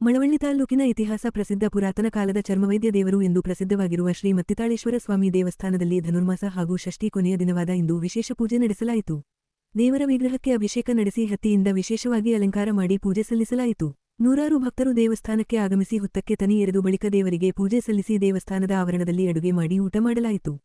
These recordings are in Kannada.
ಮಳವಳ್ಳಿ ತಾಲ್ಲೂಕಿನ ಇತಿಹಾಸ ಪ್ರಸಿದ್ಧ ಪುರಾತನ ಕಾಲದ ಚರ್ಮವೈದ್ಯ ದೇವರು ಎಂದು ಪ್ರಸಿದ್ಧವಾಗಿರುವ ಶ್ರೀ ಮತ್ತಿತಾಳೇಶ್ವರ ಸ್ವಾಮಿ ದೇವಸ್ಥಾನದಲ್ಲಿ ಧನುರ್ಮಾಸ ಹಾಗೂ ಷಷ್ಠಿ ಕೊನೆಯ ದಿನವಾದ ಇಂದು ವಿಶೇಷ ಪೂಜೆ ನಡೆಸಲಾಯಿತು. ದೇವರ ವಿಗ್ರಹಕ್ಕೆ ಅಭಿಷೇಕ ನಡೆಸಿ ಹತ್ತಿಯಿಂದ ವಿಶೇಷವಾಗಿ ಅಲಂಕಾರ ಮಾಡಿ ಪೂಜೆ ಸಲ್ಲಿಸಲಾಯಿತು. ನೂರಾರು ಭಕ್ತರು ದೇವಸ್ಥಾನಕ್ಕೆ ಆಗಮಿಸಿ ಹುತ್ತಕ್ಕೆ ತನಿ ಎರೆದು ಬಳಿಕ ದೇವರಿಗೆ ಪೂಜೆ ಸಲ್ಲಿಸಿ ದೇವಸ್ಥಾನದ ಆವರಣದಲ್ಲಿ ಅಡುಗೆ ಮಾಡಿ ಊಟ ಮಾಡಲಾಯಿತು.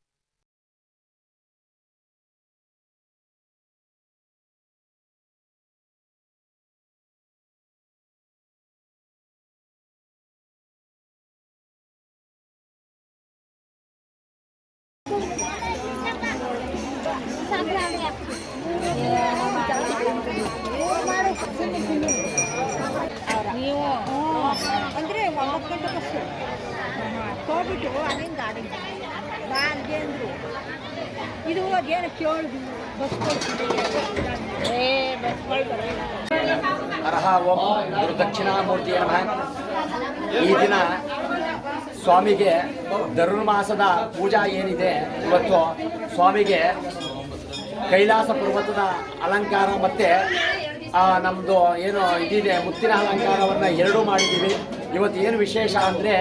ನೀವು ಅಂದರೆ 9 ಗಂಟೆ ಬಸ್ಸು ಹೋಗ್ಬಿಟ್ಟು ಅಲ್ಲಿಂದ ಅಡಿಗೆ ಬಾ ಅಲ್ಲಿಗೆ ಅಂದರು. ಇದು ಅದೇನು ಕೇಳಿದ್ವಿ ಬಸ್ ಹರಹ ಓಂ ಗುರು ದಕ್ಷಿಣಾಮೂರ್ತಿಯ ನಮಃ. ಈ ದಿನ ಸ್ವಾಮಿಗೆ ಧನುರ್ಮಾಸದ ಪೂಜಾ ಏನಿದೆ, ಇವತ್ತು ಸ್ವಾಮಿಗೆ ಕೈಲಾಸ ಪರ್ವತದ ಅಲಂಕಾರ ಮತ್ತು ನಮ್ಮದು ಏನು ಇದಿದೆ ಮುತ್ತಿನ ಅಲಂಕಾರವನ್ನು ಎರಡೂ ಮಾಡಿದ್ದೀವಿ. ಇವತ್ತು ಏನು ವಿಶೇಷ ಅಂದರೆ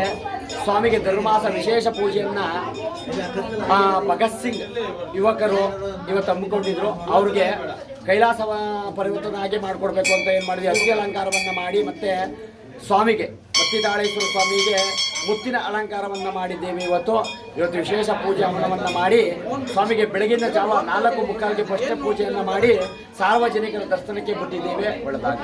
ಸ್ವಾಮಿಗೆ ಧನುರ್ಮಾಸ ವಿಶೇಷ ಪೂಜೆಯನ್ನು ಭಗತ್ ಸಿಂಗ್ ಯುವಕರು ಇವತ್ತು ಹಮ್ಮಿಕೊಂಡಿದ್ರು. ಅವ್ರಿಗೆ ಕೈಲಾಸ ಪರ್ವತದ ಹಾಗೆ ಮಾಡಿಕೊಡ್ಬೇಕು ಅಂತ ಏನು ಮಾಡಿದ್ವಿ, ಅಸ್ಥಿ ಅಲಂಕಾರವನ್ನು ಮಾಡಿ ಮತ್ತು ಸ್ವಾಮಿಗೆ ಮತ್ತಿತಾಳೇಶ್ವರ ಸ್ವಾಮಿಗೆ ಮುತ್ತಿನ ಅಲಂಕಾರವನ್ನು ಮಾಡಿದ್ದೇವೆ. ಇವತ್ತು ವಿಶೇಷ ಪೂಜೆ ಹವನವನ್ನು ಮಾಡಿ ಸ್ವಾಮಿಗೆ ಬೆಳಗಿನ ಜಾವ 4:45ಗೆ ಫಸ್ಟ್ ಪೂಜೆಯನ್ನು ಮಾಡಿ ಸಾರ್ವಜನಿಕರ ದರ್ಶನಕ್ಕೆ ಬಿಟ್ಟಿದ್ದೇವೆ. ಒಳ್ಳೆದಾಗಿ.